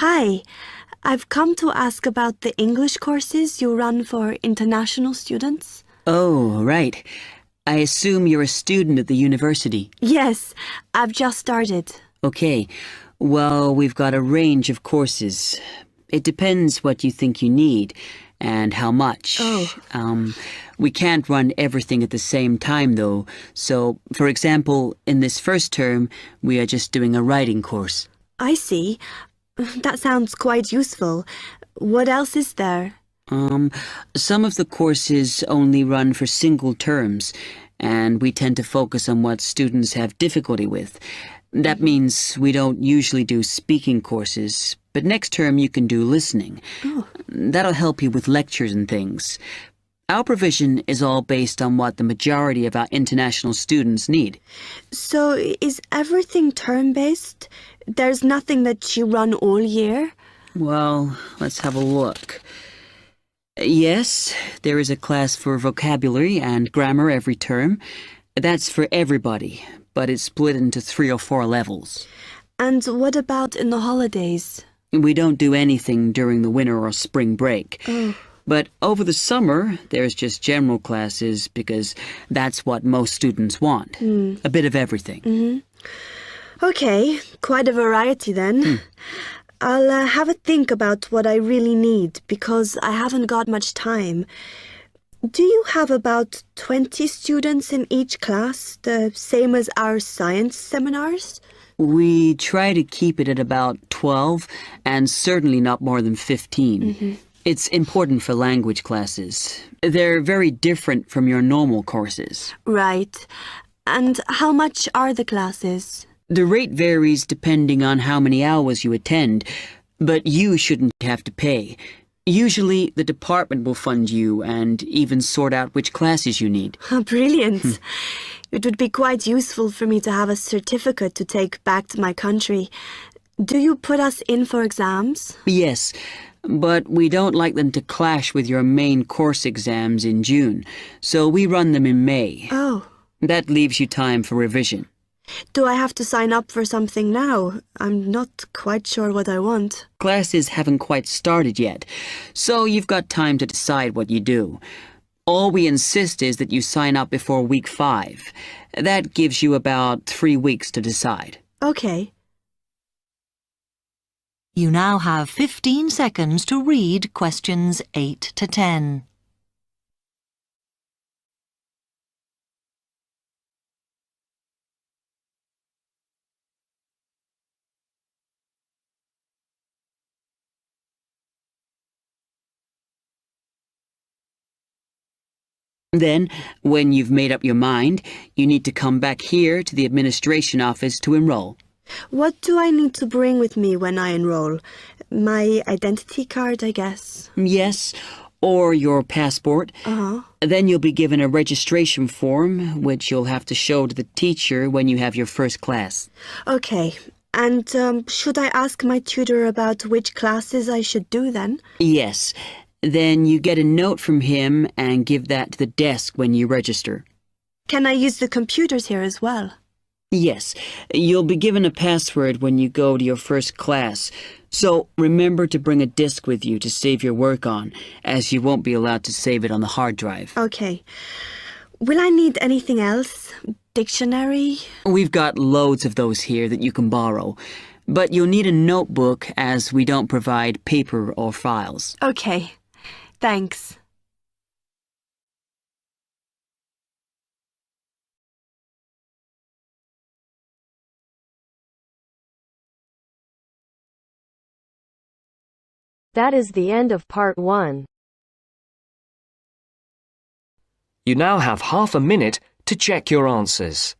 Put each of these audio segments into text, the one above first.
Hi, I've come to ask about the English courses you run for international students. Oh, right. I assume you're a student at the university. Yes, I've just started. Okay. Well, we've got a range of courses. It depends what you think you need and how much. Oh. We can't run everything at the same time, though. So, for example, in this first term, we are just doing a writing course. I see. That sounds quite useful. What else is there? Some of the courses only run for single terms, and we tend to focus on what students have difficulty with. That means we don't usually do speaking courses, but next term you can do listening. Oh. That'll help you with lectures and things. Our provision is all based on what the majority of our international students need. So is everything term-based? There's nothing that you run all year? Well, let's have a look. Yes, there is a class for vocabulary and grammar every term. That's for everybody, but it's split into 3 or 4 levels. And what about in the holidays? We don't do anything during the winter or spring break. Oh. But over the summer, there's just general classes because that's what most students want. A bit of everything. Okay, quite a variety then. I'll have a think about what I really need because I haven't got much time. Do you have about 20 students in each class, the same as our science seminars? We try to keep it at about 12 and certainly not more than 15. It's important for language classes. They're very different from your normal courses. Right. And how much are the classes? The rate varies depending on how many hours you attend, but you shouldn't have to pay. Usually, the department will fund you and even sort out which classes you need. Brilliant. It would be quite useful for me to have a certificate to take back to my country. Do you put us in for exams? Yes, but we don't like them to clash with your main course exams in June, so we run them in May. Oh. That leaves you time for revision. Do I have to sign up for something now? I'm not quite sure what I want. Classes haven't quite started yet, so you've got time to decide what you do. All we insist is that you sign up before week 5. That gives you about 3 weeks to decide. Okay. You now have 15 seconds to read questions 8 to 10. Then, when you've made up your mind, you need to come back here to the administration office to enroll. What do I need to bring with me when I enroll? My identity card, I guess. Yes, or your passport. Then you'll be given a registration form, which you'll have to show to the teacher when you have your first class. Okay. And should I ask my tutor about which classes I should do then? Yes. Then you get a note from him and give that to the desk when you register. Can I use the computers here as well? Yes. You'll be given a password when you go to your first class. So remember to bring a disk with you to save your work on, as you won't be allowed to save it on the hard drive. Okay. Will I need anything else? Dictionary? We've got loads of those here that you can borrow. But you'll need a notebook as we don't provide paper or files. Okay. Thanks. That is the end of part 1. You now have half a minute to check your answers.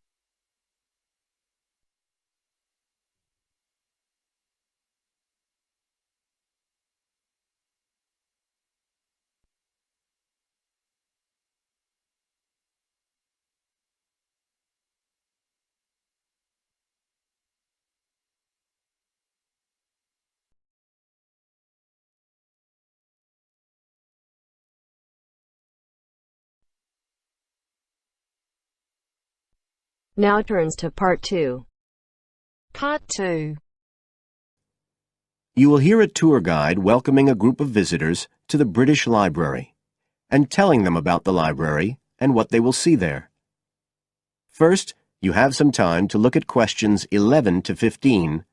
Now turns to part 2. Part 2. You will hear a tour guide welcoming a group of visitors to the British Library and telling them about the library and what they will see there. First, you have some time to look at questions 11 to 15.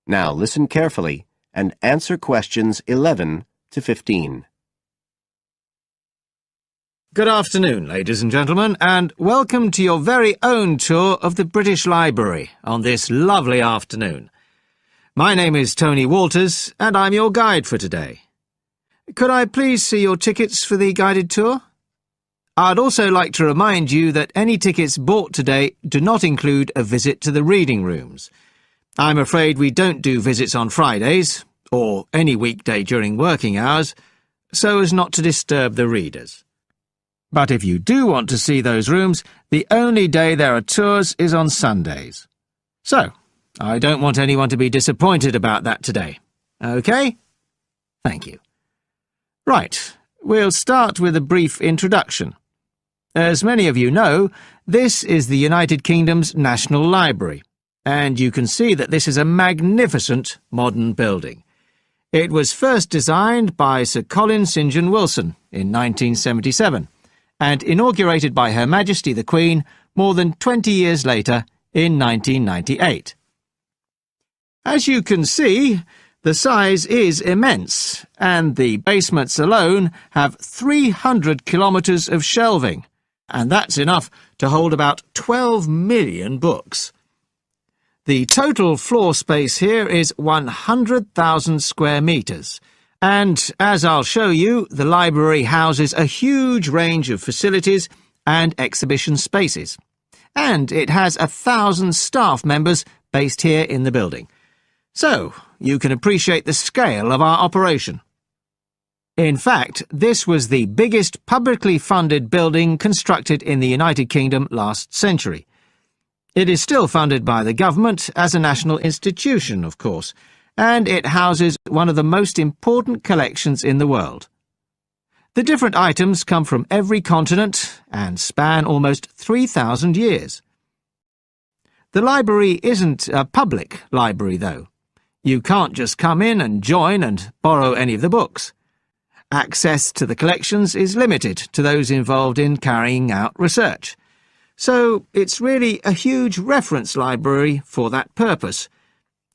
Now listen carefully and answer questions 11 to 15. Good afternoon, ladies and gentlemen, and welcome to your very own tour of the British Library on this lovely afternoon. My name is Tony Walters, and I'm your guide for today. Could I please see your tickets for the guided tour? I'd also like to remind you that any tickets bought today do not include a visit to the reading rooms. I'm afraid we don't do visits on Fridays, or any weekday during working hours, so as not to disturb the readers. But if you do want to see those rooms, the only day there are tours is on Sundays. So, I don't want anyone to be disappointed about that today. OK? Thank you. Right, we'll start with a brief introduction. As many of you know, this is the United Kingdom's National Library, and you can see that this is a magnificent modern building. It was first designed by Sir Colin St. John Wilson in 1977, and inaugurated by Her Majesty the Queen more than 20 years later in 1998. As you can see, the size is immense, and the basements alone have 300 kilometres of shelving, and that's enough to hold about 12 million books. The total floor space here is 100,000 square metres, and, as I'll show you, the library houses a huge range of facilities and exhibition spaces. And it has 1,000 staff members based here in the building. So, you can appreciate the scale of our operation. In fact, this was the biggest publicly funded building constructed in the United Kingdom last century. It is still funded by the government as a national institution, of course, and it houses one of the most important collections in the world. The different items come from every continent and span almost 3,000 years. The library isn't a public library, though. You can't just come in and join and borrow any of the books. Access to the collections is limited to those involved in carrying out research. So it's really a huge reference library for that purpose,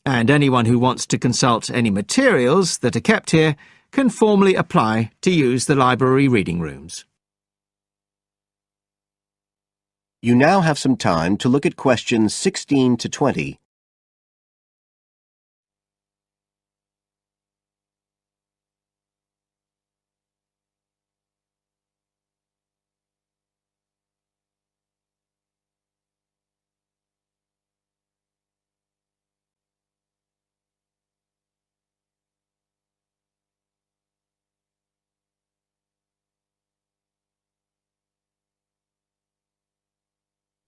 and anyone who wants to consult any materials that are kept here can formally apply to use the library reading rooms. You now have some time to look at questions 16 to 20.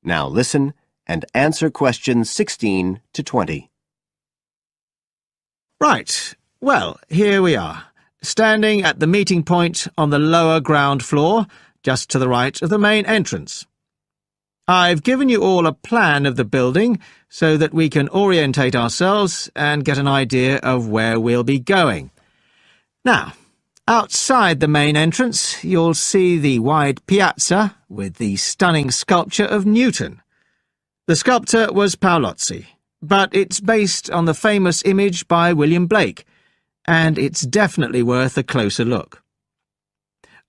Now listen and answer questions 16 to 20. Right, well, here we are, standing at the meeting point on the lower ground floor, just to the right of the main entrance. I've given you all a plan of the building so that we can orientate ourselves and get an idea of where we'll be going. Now, outside the main entrance, you'll see the wide piazza with the stunning sculpture of Newton. The sculptor was Paolozzi, but it's based on the famous image by William Blake, and it's definitely worth a closer look.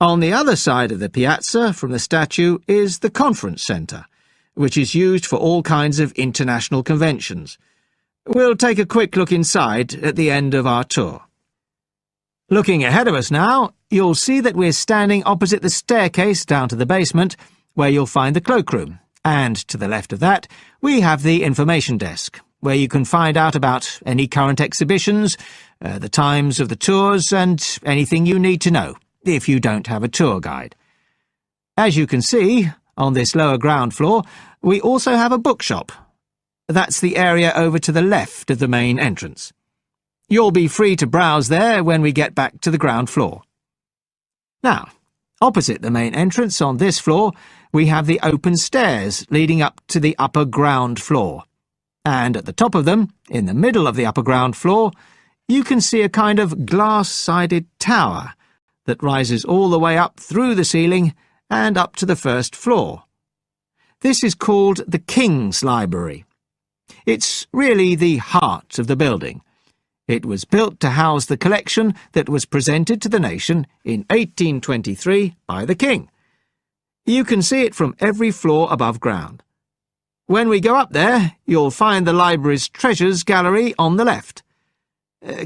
On the other side of the piazza from the statue is the conference centre, which is used for all kinds of international conventions. We'll take a quick look inside at the end of our tour. Looking ahead of us now, you'll see that we're standing opposite the staircase down to the basement, where you'll find the cloakroom, and to the left of that, we have the information desk, where you can find out about any current exhibitions, the times of the tours, and anything you need to know, if you don't have a tour guide. As you can see, On this lower ground floor, we also have a bookshop. That's the area over to the left of the main entrance. You'll be free to browse there when we get back to the ground floor. Now, opposite the main entrance on this floor, we have the open stairs leading up to the upper ground floor. And at the top of them, in the middle of the upper ground floor, you can see a kind of glass-sided tower that rises all the way up through the ceiling and up to the first floor. This is called the King's Library. It's really the heart of the building. It was built to house the collection that was presented to the nation in 1823 by the King. You can see it from every floor above ground. When we go up there, you'll find the library's treasures gallery on the left.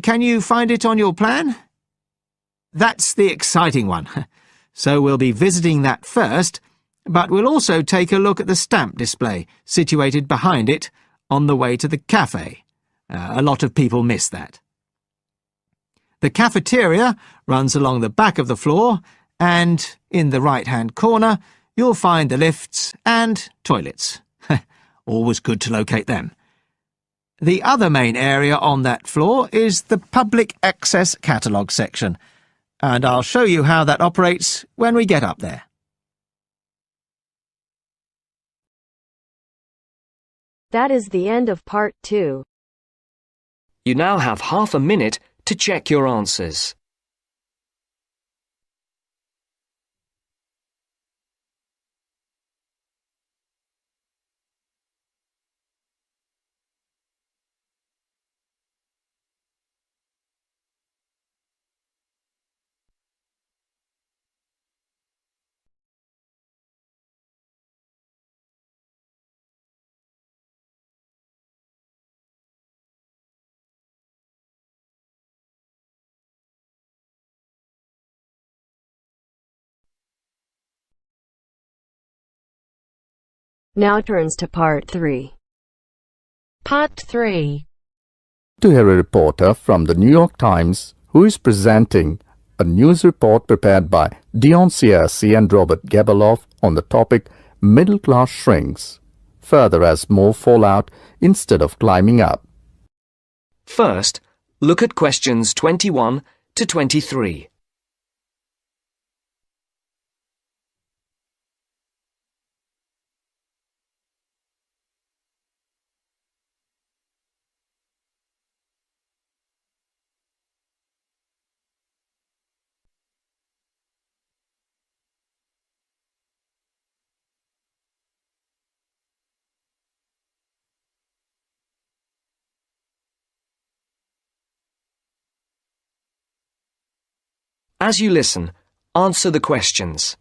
Can you find it on your plan? That's the exciting one. So we'll be visiting that first, but we'll also take a look at the stamp display situated behind it on the way to the cafe. A lot of people miss that. The cafeteria runs along the back of the floor, and in the right-hand corner you'll find the lifts and toilets. Always good to locate them. The other main area on that floor is the public access catalogue section, and I'll show you how that operates when we get up there. That is the end of part 2. You now have half a minute to check your answers. Now turns to part 3. Part 3. To hear a reporter from the New York Times who is presenting a news report prepared by Dion Ciarci and Robert Gebeloff on the topic Middle Class Shrinks, further as more fall out instead of climbing up. First, look at questions 21 to 23. As you listen, answer the questions.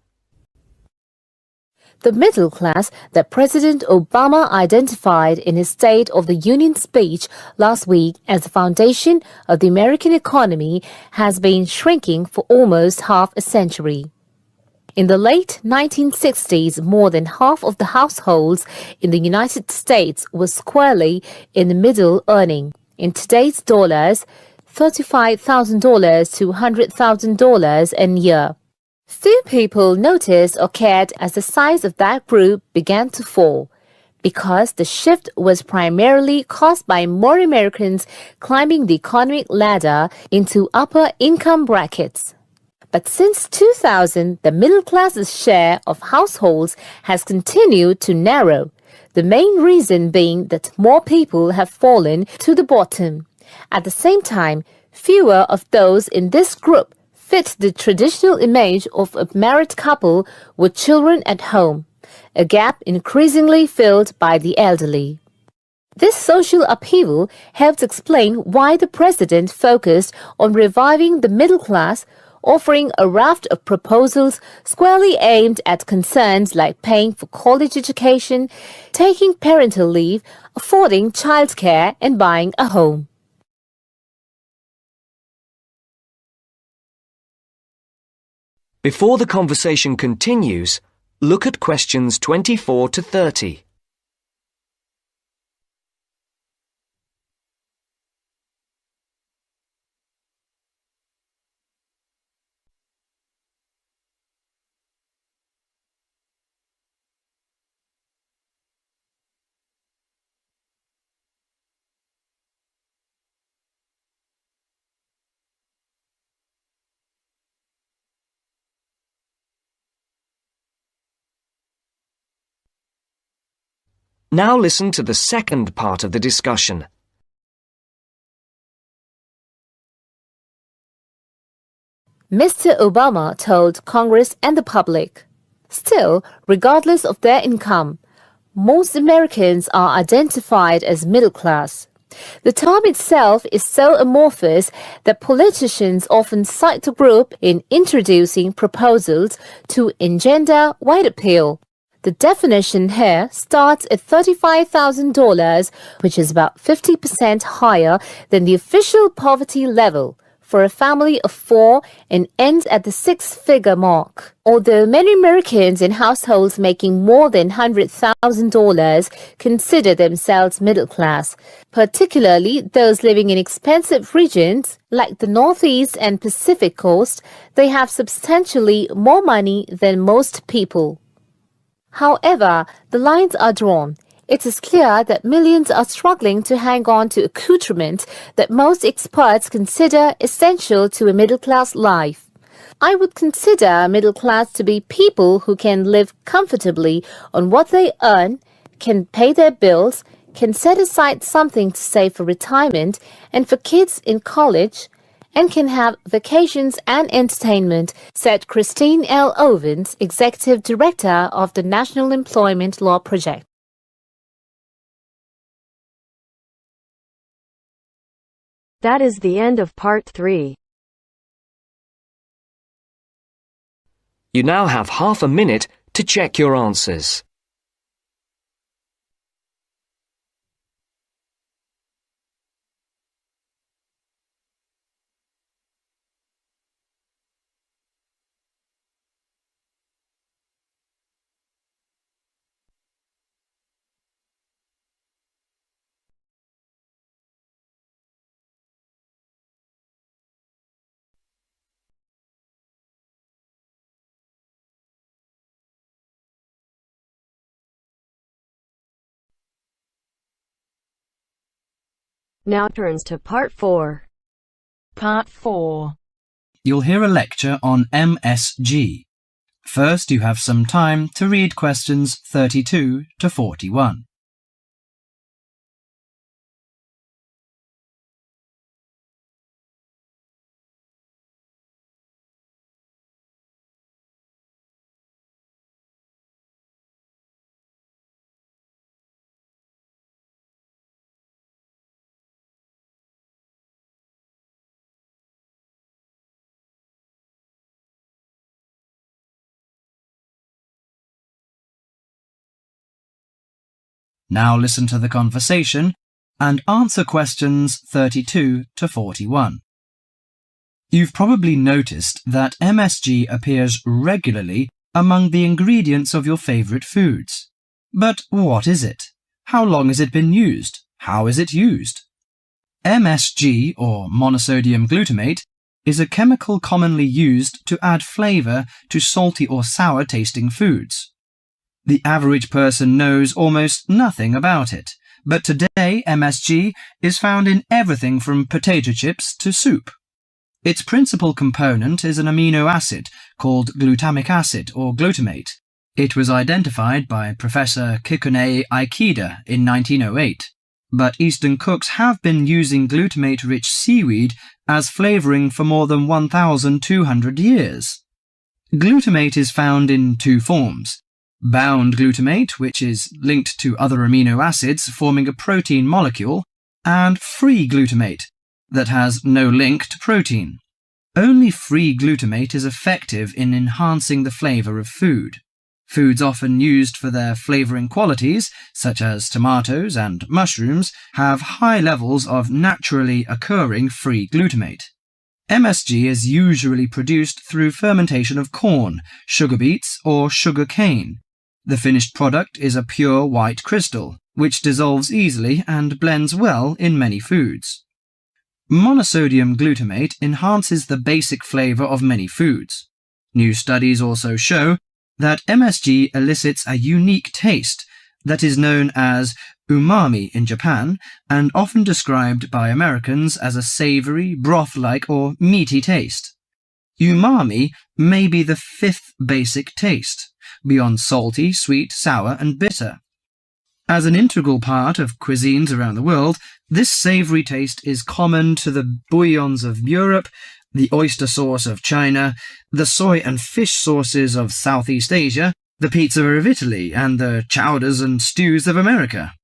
The middle class that President Obama identified in his State of the Union speech last week as the foundation of the American economy has been shrinking for almost half a century. In the late 1960s, more than half of the households in the United States were squarely in the middle, earning, in today's dollars, $35,000 to $100,000 a year. Few people noticed or cared as the size of that group began to fall, because the shift was primarily caused by more Americans climbing the economic ladder into upper income brackets. But since 2000, the middle class's share of households has continued to narrow, the main reason being that more people have fallen to the bottom. At the same time, fewer of those in this group fit the traditional image of a married couple with children at home, a gap increasingly filled by the elderly. This social upheaval helps explain why the president focused on reviving the middle class, offering a raft of proposals squarely aimed at concerns like paying for college education, taking parental leave, affording childcare, and buying a home. Before the conversation continues, look at questions 24 to 30. Now listen to the second part of the discussion. Mr. Obama told Congress and the public, still, regardless of their income, most Americans are identified as middle class. The term itself is so amorphous that politicians often cite the group in introducing proposals to engender white appeal. The definition here starts at $35,000, which is about 50% higher than the official poverty level for a family of 4 and ends at the 6-figure mark. Although many Americans in households making more than $100,000 consider themselves middle class, particularly those living in expensive regions like the Northeast and Pacific Coast, they have substantially more money than most people. However, the lines are drawn. It is clear that millions are struggling to hang on to accoutrement that most experts consider essential to a middle-class life. I would consider middle class to be people who can live comfortably on what they earn, can pay their bills, can set aside something to save for retirement and for kids in college, and can have vacations and entertainment, said Christine L. Owens, Executive Director of the National Employment Law Project. That is the end of part 3. You now have half a minute to check your answers. Now turns to part 4. Part 4. You'll hear a lecture on MSG. First, you have some time to read questions 32 to 41. Now listen to the conversation and answer questions 32 to 41. You've probably noticed that MSG appears regularly among the ingredients of your favorite foods. But what is it? How long has it been used? How is it used? MSG, or monosodium glutamate, is a chemical commonly used to add flavor to salty or sour tasting foods. The average person knows almost nothing about it, but today MSG is found in everything from potato chips to soup. Its principal component is an amino acid called glutamic acid or glutamate. It was identified by Professor Kikuné Ikeda in 1908, but Eastern cooks have been using glutamate-rich seaweed as flavoring for more than 1,200 years. Glutamate is found in 2 forms. Bound glutamate, which is linked to other amino acids forming a protein molecule, and free glutamate, that has no link to protein. Only free glutamate is effective in enhancing the flavor of food. Foods often used for their flavoring qualities, such as tomatoes and mushrooms, have high levels of naturally occurring free glutamate. MSG is usually produced through fermentation of corn, sugar beets, or sugar cane. The finished product is a pure white crystal, which dissolves easily and blends well in many foods. Monosodium glutamate enhances the basic flavor of many foods. New studies also show that MSG elicits a unique taste that is known as umami in Japan and often described by Americans as a savory, broth-like or meaty taste. Umami may be the 5th basic taste, beyond salty, sweet, sour, and bitter. As an integral part of cuisines around the world, this savoury taste is common to the bouillons of Europe, the oyster sauce of China, the soy and fish sauces of Southeast Asia, the pizza of Italy, and the chowders and stews of America.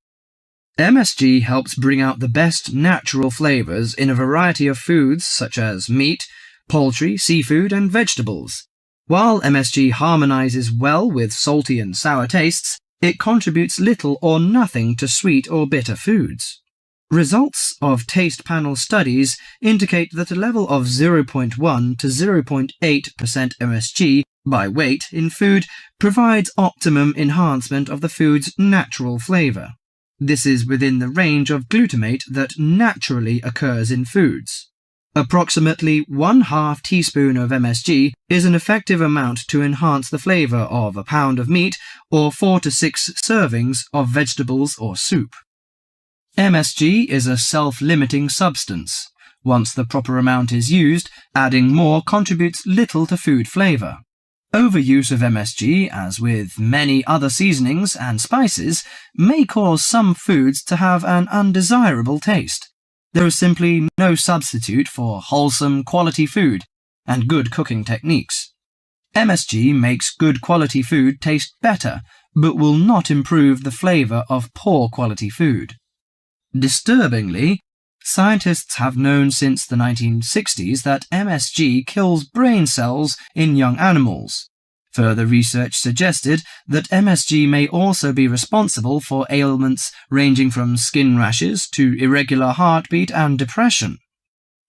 MSG helps bring out the best natural flavours in a variety of foods such as meat, poultry, seafood, and vegetables. While MSG harmonises well with salty and sour tastes, it contributes little or nothing to sweet or bitter foods. Results of taste panel studies indicate that a level of 0.1 to 0.8% MSG by weight in food provides optimum enhancement of the food's natural flavour. This is within the range of glutamate that naturally occurs in foods. Approximately 1/2 teaspoon of MSG is an effective amount to enhance the flavour of a pound of meat or 4 to 6 servings of vegetables or soup. MSG is a self-limiting substance. Once the proper amount is used, adding more contributes little to food flavour. Overuse of MSG, as with many other seasonings and spices, may cause some foods to have an undesirable taste. There is simply no substitute for wholesome quality food and good cooking techniques. MSG makes good quality food taste better, but will not improve the flavour of poor quality food. Disturbingly, scientists have known since the 1960s that MSG kills brain cells in young animals. Further research suggested that MSG may also be responsible for ailments ranging from skin rashes to irregular heartbeat and depression.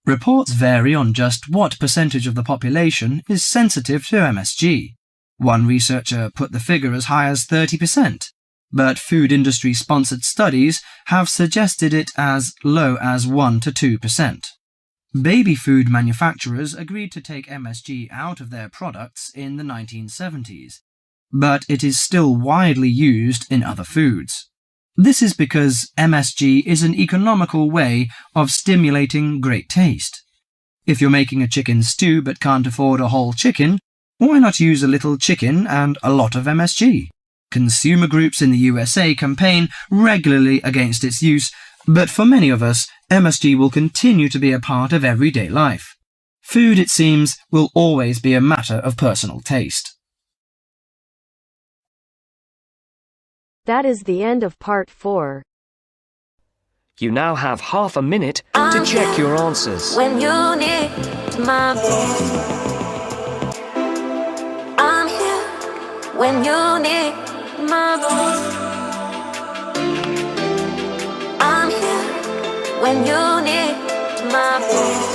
Reports vary on just what percentage of the population is sensitive to MSG. One researcher put the figure as high as 30%, but food industry-sponsored studies have suggested it as low as 1 to 2%. Baby food manufacturers agreed to take MSG out of their products in the 1970s, but it is still widely used in other foods. This is because MSG is an economical way of stimulating great taste. If you're making a chicken stew but can't afford a whole chicken, why not use a little chicken and a lot of MSG? Consumer groups in the USA campaign regularly against its use, but for many of us, MSG will continue to be a part of everyday life. Food, it seems, will always be a matter of personal taste. That is the end of part 4. You now have half a minute to check your answers. When you need my voice, I'm here. When you need my voice, I'm here. When you need my voice.